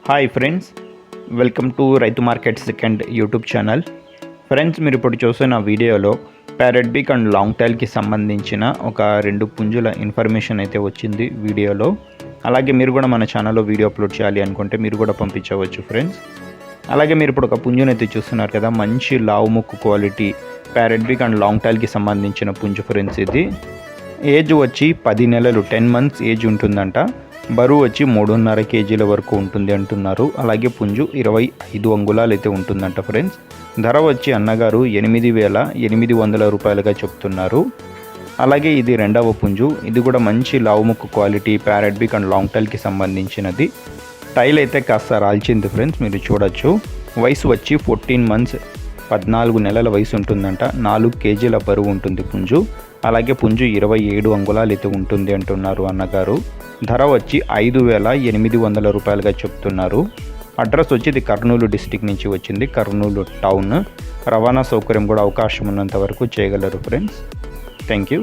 Hi friends, welcome to రైతు market second YouTube channel. Friends, మీరు ఇప్పుడు చూసిన వీడియోలో ప్యారెట్ బీక్ అండ్ లాంగ్ టైల్కి సంబంధించిన ఒక 2 పుంజుల ఇన్ఫర్మేషన్ అయితే వచ్చింది వీడియోలో. అలాగే మీరు కూడా మన ఛానల్లో వీడియో అప్లోడ్ చేయాలి అనుకుంటే మీరు కూడా పంపించవచ్చు ఫ్రెండ్స్. అలాగే మీరు ఇప్పుడు ఒక పుంజునైతే చూస్తున్నారు కదా, మంచి లావు ముక్కు క్వాలిటీ ప్యారెట్ బీక్ అండ్ లాంగ్ టైల్కి సంబంధించిన పుంజు ఫ్రెండ్స్. ఇది ఏజ్ వచ్చి 10 నెలలు 10 మంత్స్ ఏజ్ ఉంటుందంట. బరువు వచ్చి 3.5 కేజీల వరకు ఉంటుంది అంటున్నారు. అలాగే పుంజు 25 అంగుళాలు అయితే ఉంటుందంట ఫ్రెండ్స్. ధర వచ్చి అన్నగారు 8,800 రూపాయలుగా చెప్తున్నారు. అలాగే ఇది రెండవ పుంజు. ఇది కూడా మంచి లావుముక్కు క్వాలిటీ ప్యారెట్ బీక్ అండ్ లాంగ్ టైల్కి సంబంధించినది. టైల్ అయితే కాస్త రాల్చింది ఫ్రెండ్స్, మీరు చూడొచ్చు. వయసు వచ్చి 14 మంత్స్ 14 నెలల వయసు ఉంటుందంట. 4 కేజీల బరువు ఉంటుంది పుంజు. అలాగే పుంజు 27 అంగుళాలు అయితే ఉంటుంది అంటున్నారు అన్నగారు. ధర వచ్చి 5,800 రూపాయలుగా చెప్తున్నారు. అడ్రస్ వచ్చి ఇది కర్నూలు డిస్టిక్ నుంచి వచ్చింది, కర్నూలు టౌన్. రవాణా సౌకర్యం కూడా అవకాశం ఉన్నంత వరకు చేయగలరు ఫ్రెండ్స్. Thank you.